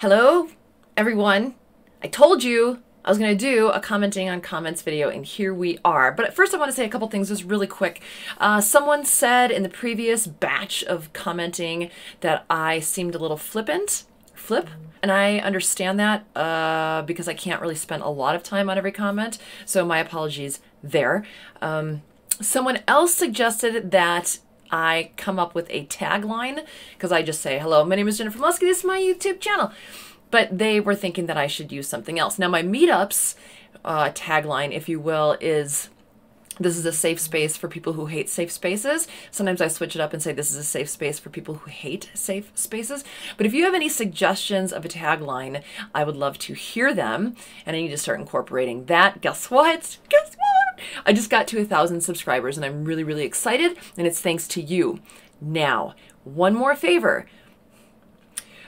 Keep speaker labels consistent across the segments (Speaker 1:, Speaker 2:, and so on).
Speaker 1: Hello, everyone. I told you I was going to do a commenting on comments video, and here we are. But first I want to say a couple things just really quick. Someone said in the previous batch of commenting that I seemed a little flip, and I understand that because I can't really spend a lot of time on every comment, so my apologies there. Someone else suggested that I come up with a tagline, because I just say, hello, my name is Jennifer Moleski, this is my YouTube channel. But they were thinking that I should use something else. Now my meetups tagline, if you will, is this is a safe space for people who hate safe spaces. Sometimes I switch it up and say this is a safe space for people who hate safe spaces. But if you have any suggestions of a tagline, I would love to hear them. And I need to start incorporating that. Guess what? Guess what? I just got to 1,000 subscribers and I'm really, really excited. And it's thanks to you. Now, one more favor.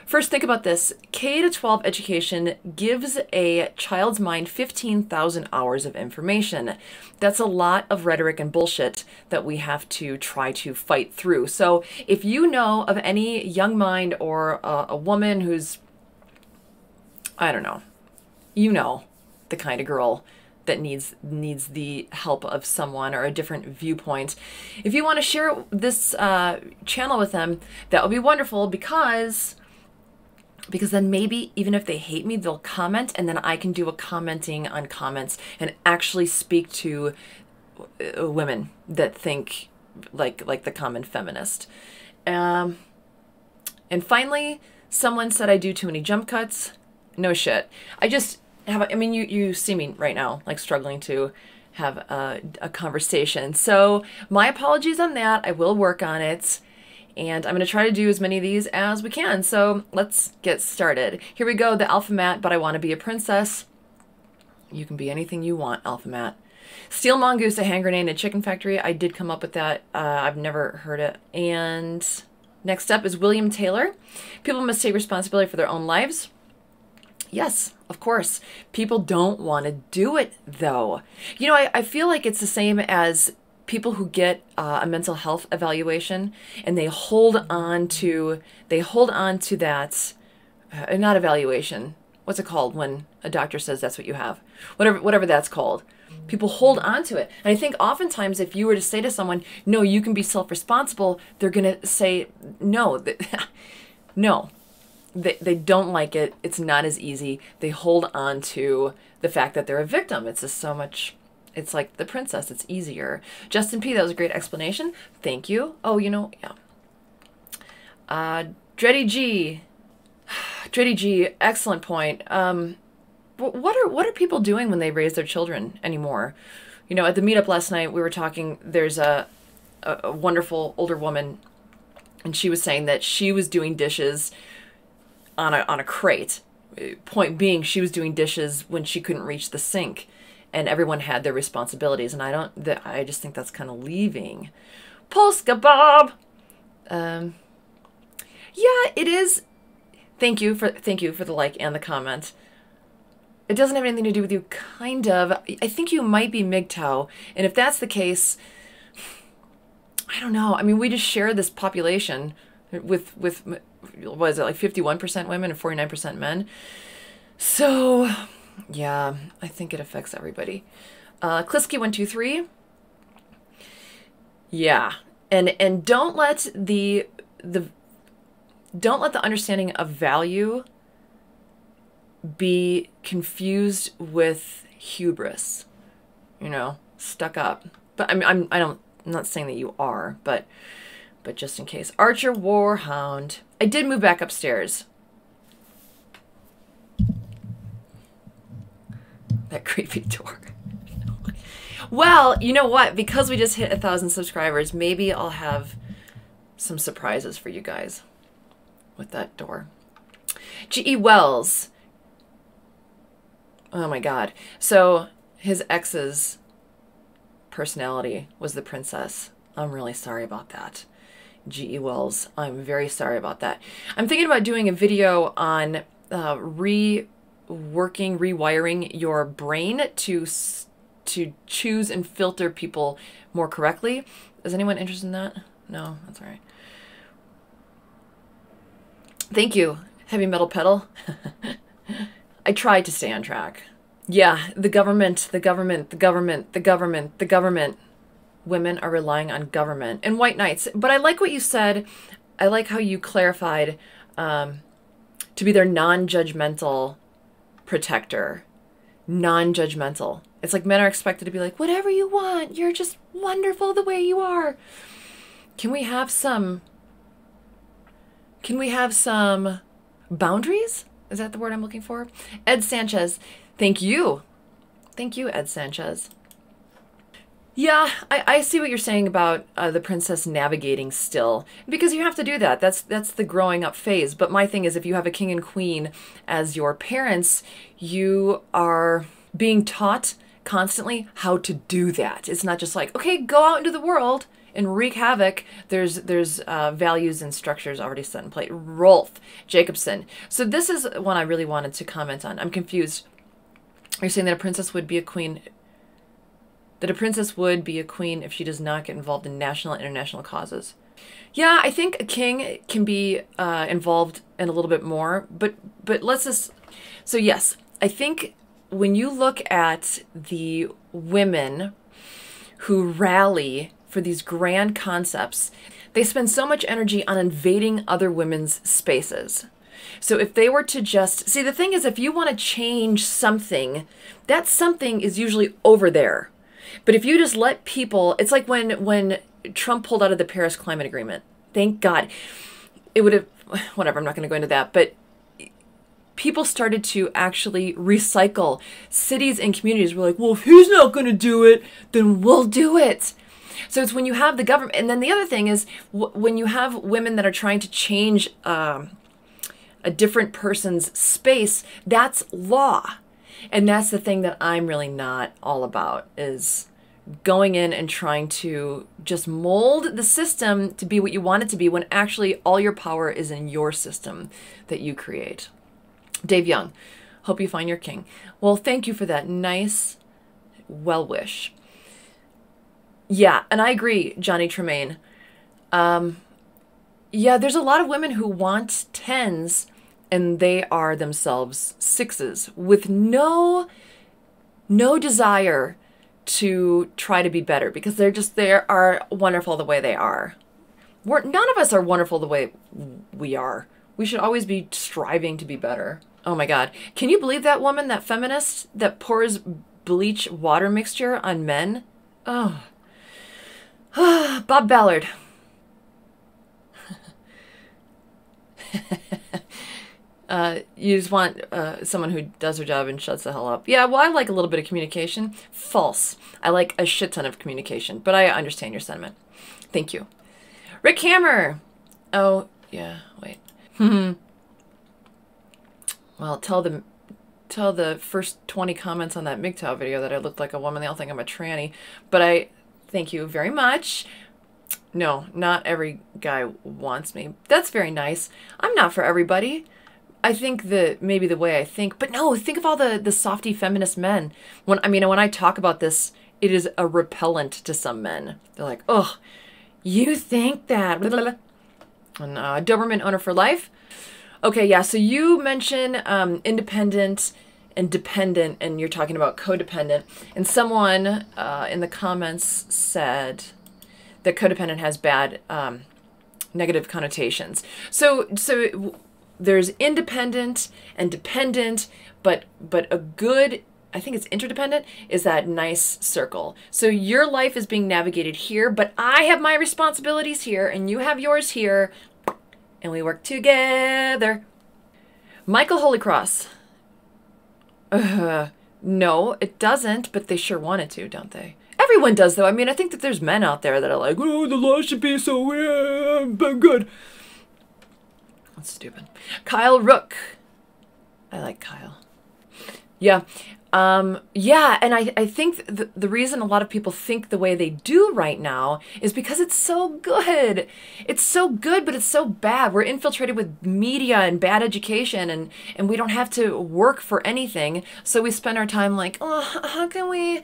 Speaker 1: First, think about this. K-12 education gives a child's mind 15,000 hours of information. That's a lot of rhetoric and bullshit that we have to try to fight through. So if you know of any young mind or a woman who's, I don't know, you know, the kind of girl that needs the help of someone or a different viewpoint, if you want to share this channel with them, that would be wonderful, because then maybe even if they hate me, they'll comment, and then I can do a commenting on comments and actually speak to women that think like the common feminist. And finally, someone said I do too many jump cuts. No shit. I just have, I mean, you see me right now, like struggling to have a conversation. So my apologies on that. I will work on it. And I'm going to try to do as many of these as we can. So let's get started. Here we go, the Alpha Mat, but I want to be a princess. You can be anything you want, Alpha Mat. Steel mongoose, a hand grenade, and a chicken factory. I did come up with that. I've never heard it. And next up is William Taylor. People must take responsibility for their own lives. Yes, of course. People don't want to do it, though. You know, I feel like it's the same as people who get a mental health evaluation and they hold on to that, not evaluation. What's it called when a doctor says that's what you have? Whatever that's called. People hold on to it. And I think oftentimes if you were to say to someone, no, you can be self-responsible, they're going to say, no, no. They don't like it. It's not as easy. They hold on to the fact that they're a victim. It's just so much. It's like the princess. It's easier. Justin P., that was a great explanation. Thank you. Oh, you know, yeah. Dreddy G. Dreddy G, excellent point. What are people doing when they raise their children anymore? You know, at the meetup last night, we were talking, there's a wonderful older woman, and she was saying that she was doing dishes on a crate. Point being, she was doing dishes when she couldn't reach the sink. And everyone had their responsibilities, and I just think that's kind of leaving. Polska Bob, yeah, it is. Thank you for the like and the comment. It doesn't have anything to do with you, kind of. I think you might be MGTOW, and if that's the case, I don't know. I mean, we just share this population with what is it, like 51% women and 49% men. So yeah, I think it affects everybody. Klisky123. Yeah. And don't let the understanding of value be confused with hubris. You know, stuck up. But I'm not saying that you are, but just in case. Archer Warhound. I did move back upstairs. That creepy door. Well, you know what? Because we just hit 1,000 subscribers, maybe I'll have some surprises for you guys with that door. G.E. Wells. Oh my God. So his ex's personality was the princess. I'm really sorry about that. G.E. Wells, I'm very sorry about that. I'm thinking about doing a video on rewiring your brain to choose and filter people more correctly. Is anyone interested in that? No, that's all right. Thank you. Heavy metal pedal. I tried to stay on track. Yeah, the government, the government, the government, the government, the government. Women are relying on government and white knights. But I like what you said. I like how you clarified to be their non-judgmental protector. Non-judgmental. It's like men are expected to be like, whatever you want. You're just wonderful the way you are. Can we have some boundaries? Is that the word I'm looking for? Ed Sanchez. Thank you. Thank you, Ed Sanchez. Yeah, I see what you're saying about the princess navigating still, because you have to do that. That's the growing up phase. But my thing is, if you have a king and queen as your parents, you are being taught constantly how to do that. It's not just like, okay, go out into the world and wreak havoc. There's values and structures already set in place. Rolf Jacobson. So this is one I really wanted to comment on. I'm confused. You're saying that a princess would be a queen. That a princess would be a queen if she does not get involved in national and international causes. Yeah, I think a king can be involved in a little bit more, but let's just... So yes, I think when you look at the women who rally for these grand concepts, they spend so much energy on invading other women's spaces. So if they were to just... See, the thing is, if you want to change something, that something is usually over there. But if you just let people, it's like when Trump pulled out of the Paris Climate Agreement. Thank God. It would have, whatever, I'm not going to go into that. But people started to actually recycle. Cities and communities were like, well, if he's not going to do it, then we'll do it. So it's when you have the government. And then the other thing is when you have women that are trying to change a different person's space, that's law. And that's the thing that I'm really not all about, is going in and trying to just mold the system to be what you want it to be, when actually all your power is in your system that you create. Dave Young, hope you find your king. Well, thank you for that nice well wish. Yeah, and I agree, Johnny Tremaine. Yeah, there's a lot of women who want 10s and they are themselves 6s with no desire to try to be better, because they are wonderful the way they are. None of us are wonderful the way we are. We should always be striving to be better. Oh my God. Can you believe that woman, that feminist that pours bleach water mixture on men? Oh. Bob Ballard. You just want someone who does her job and shuts the hell up. Yeah, well, I like a little bit of communication. False. I like a shit ton of communication, but I understand your sentiment. Thank you. Rick Hammer. Oh, yeah, wait. Well, tell the first 20 comments on that MGTOW video that I looked like a woman. They all think I'm a tranny. But thank you very much. No, not every guy wants me. That's very nice. I'm not for everybody. I think that maybe the way I think, but no, think of all the softy feminist men. When I talk about this, it is a repellent to some men. They're like, oh, you think that? And Doberman owner for life. Okay, yeah. So you mentioned independent and dependent, and you're talking about codependent. And someone in the comments said that codependent has bad negative connotations. So there's independent and dependent, but a good, I think it's interdependent, is that nice circle. So your life is being navigated here, but I have my responsibilities here, and you have yours here, and we work together. Michael Holycross. No, it doesn't, but they sure wanted to, don't they? Everyone does, though. I mean, I think that there's men out there that are like, oh, the law should be so good. That's stupid. Kyle Rook. I like Kyle. Yeah. Yeah, and I think the reason a lot of people think the way they do right now is because it's so good. It's so good, but it's so bad. We're infiltrated with media and bad education, and we don't have to work for anything. So we spend our time like, oh, how can we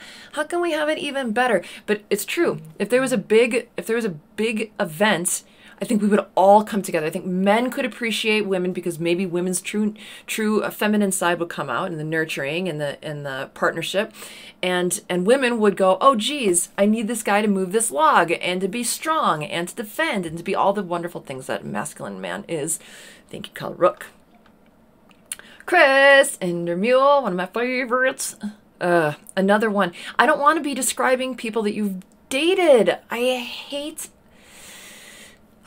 Speaker 1: have it even better? But it's true. If there was a big event I think we would all come together. I think men could appreciate women because maybe women's true feminine side would come out in the nurturing and the partnership, and women would go, oh geez, I need this guy to move this log and to be strong and to defend and to be all the wonderful things that a masculine man is. Thank you, Kyle Rook. Chris Endermule, one of my favorites. Another one. I don't want to be describing people that you've dated. I hate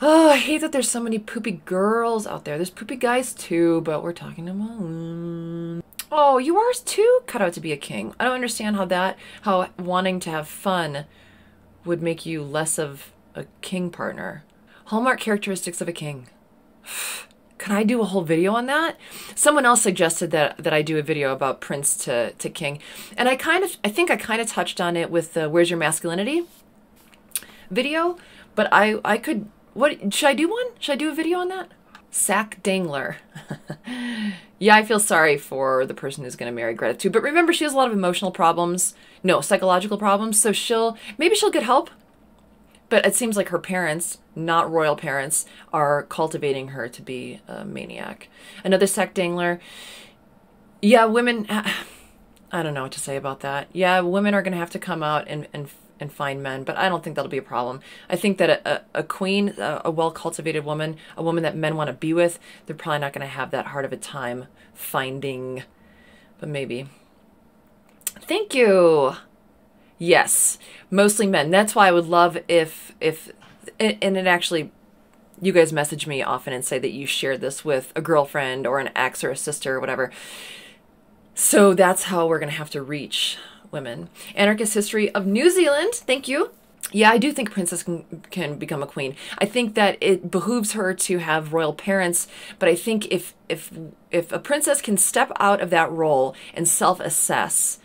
Speaker 1: that there's so many poopy girls out there. There's poopy guys too, but we're talking about... Oh, you are too cut out to be a king. I don't understand how wanting to have fun would make you less of a king partner. Hallmark characteristics of a king. Can I do a whole video on that? Someone else suggested that I do a video about Prince to King. And I think I kind of touched on it with the Where's Your Masculinity video. But I could... What should I do one? Should I do a video on that? Sack Dangler. Yeah, I feel sorry for the person who's going to marry Greta too. But remember, she has a lot of emotional problems. No, psychological problems. So maybe she'll get help. But it seems like her parents, not royal parents, are cultivating her to be a maniac. Another Sack Dangler. Yeah, women... I don't know what to say about that. Yeah, women are going to have to come out and find men, but I don't think that'll be a problem. I think that a queen, a well-cultivated woman, a woman that men want to be with, they're probably not going to have that hard of a time finding, but maybe. Thank you. Yes, mostly men. That's why I would love if and it actually, you guys message me often and say that you shared this with a girlfriend or an ex or a sister or whatever. So that's how we're going to have to reach women. Anarchist History of New Zealand. Thank you. Yeah, I do think a princess can become a queen. I think that it behooves her to have royal parents, but I think if a princess can step out of that role and self-assess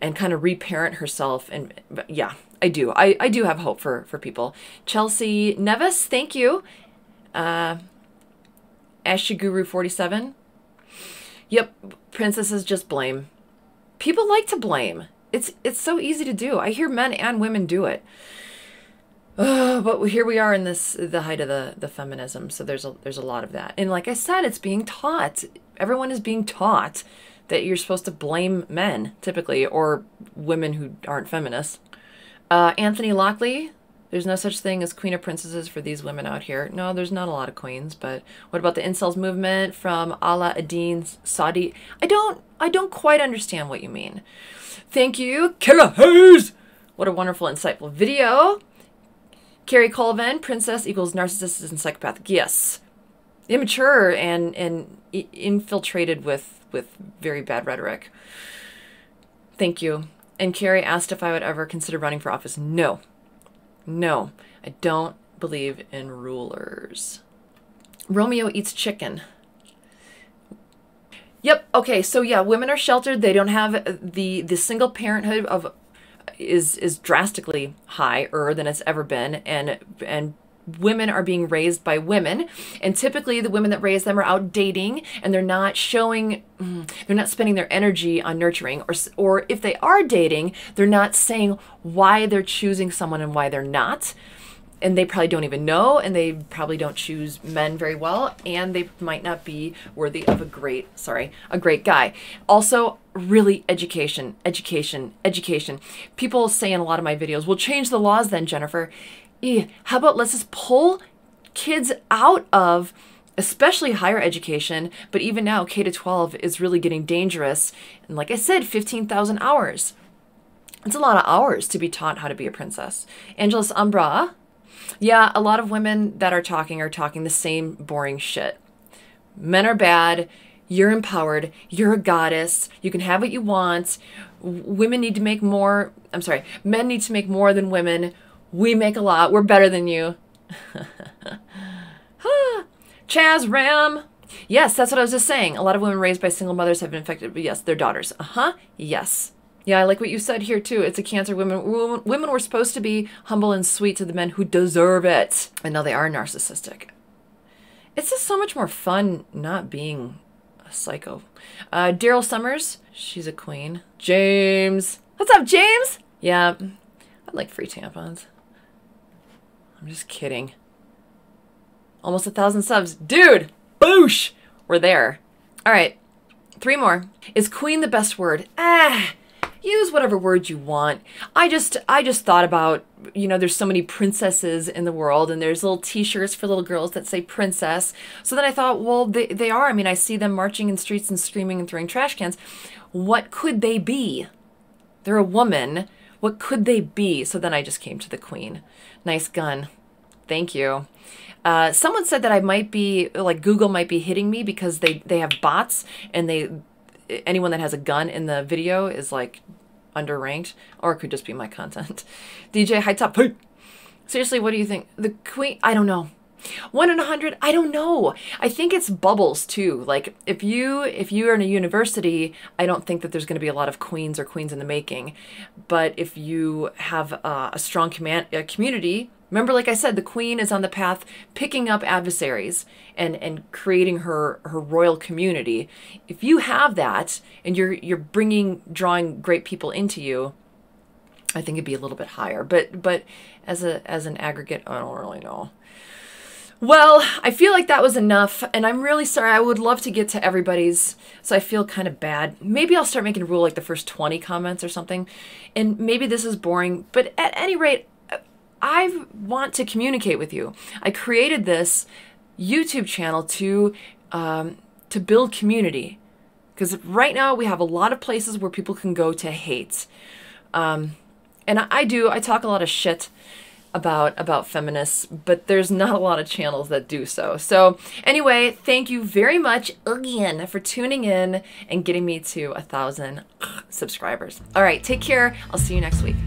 Speaker 1: and kind of reparent herself, and yeah, I do. I do have hope for people. Chelsea Nevis, thank you. Ashiguru 47. Yep, princesses just blame. People like to blame. It's so easy to do. I hear men and women do it. But here we are in the height of the feminism. So there's a lot of that. And like I said, it's being taught. Everyone is being taught that you're supposed to blame men, typically, or women who aren't feminists. Anthony Lockley, there's no such thing as queen of princesses for these women out here. No, there's not a lot of queens, but what about the incels movement from Ala Adin Saudi? I don't quite understand what you mean. Thank you, Kara Hayes. What a wonderful, insightful video. Carrie Colvin, princess equals narcissist and psychopathic. Yes. Immature and infiltrated with very bad rhetoric. Thank you. And Carrie asked if I would ever consider running for office. No. No, I don't believe in rulers. Romeo eats chicken. Yep. Okay. So yeah, women are sheltered. They don't have the single parenthood is drastically higher than it's ever been, and women are being raised by women, and typically the women that raise them are out dating, and they're not spending their energy on nurturing, or if they are dating, they're not saying why they're choosing someone and why they're not. And they probably don't even know, and they probably don't choose men very well, and they might not be worthy of a great guy. Also, really education. People say in a lot of my videos, well, change the laws then, Jennifer. How about let's just pull kids out of, especially higher education, but even now K-12 is really getting dangerous. And like I said, 15,000 hours. It's a lot of hours to be taught how to be a princess. Angelus Umbra. Yeah, a lot of women that are talking the same boring shit. Men are bad. You're empowered. You're a goddess. You can have what you want. Women need to make more. I'm sorry. Men need to make more than women. We make a lot. We're better than you. Chaz Ram. Yes, that's what I was just saying. A lot of women raised by single mothers have been affected. But yes, their daughters. Yes. Yeah, I like what you said here, too. It's a cancer. Women were supposed to be humble and sweet to the men who deserve it. And now they are narcissistic. It's just so much more fun not being a psycho. Daryl Summers. She's a queen. James. What's up, James? Yeah, I'd like free tampons. I'm just kidding. Almost 1,000 subs. Dude, boosh! We're there. All right, 3 more. Is queen the best word? Use whatever word you want. I just thought about, you know, there's so many princesses in the world, and there's little t-shirts for little girls that say princess. So then I thought, well, they are. I mean, I see them marching in streets and screaming and throwing trash cans. What could they be? They're a woman. What could they be? So then I just came to the queen. Nice gun. Thank you. Someone said that I might be, like, Google might be hitting me because they have bots, and anyone that has a gun in the video is like underranked, or it could just be my content. DJ High Top. Hey. Seriously, what do you think? The queen? I don't know. 1 in 100? I don't know. I think it's bubbles too. Like if you are in a university, I don't think that there's going to be a lot of queens or queens in the making. But if you have a strong community, remember, like I said, the queen is on the path picking up adversaries and creating her royal community. If you have that and you're drawing great people into you, I think it'd be a little bit higher. But as an aggregate, I don't really know. Well, I feel like that was enough, and I'm really sorry. I would love to get to everybody's, so I feel kind of bad. Maybe I'll start making a rule like the first 20 comments or something, and maybe this is boring, but at any rate, I want to communicate with you. I created this YouTube channel to build community, because right now we have a lot of places where people can go to hate, and I talk a lot of shit about feminists, but there's not a lot of channels that do so. So anyway, thank you very much again for tuning in and getting me to 1,000 subscribers. All right, take care. I'll see you next week.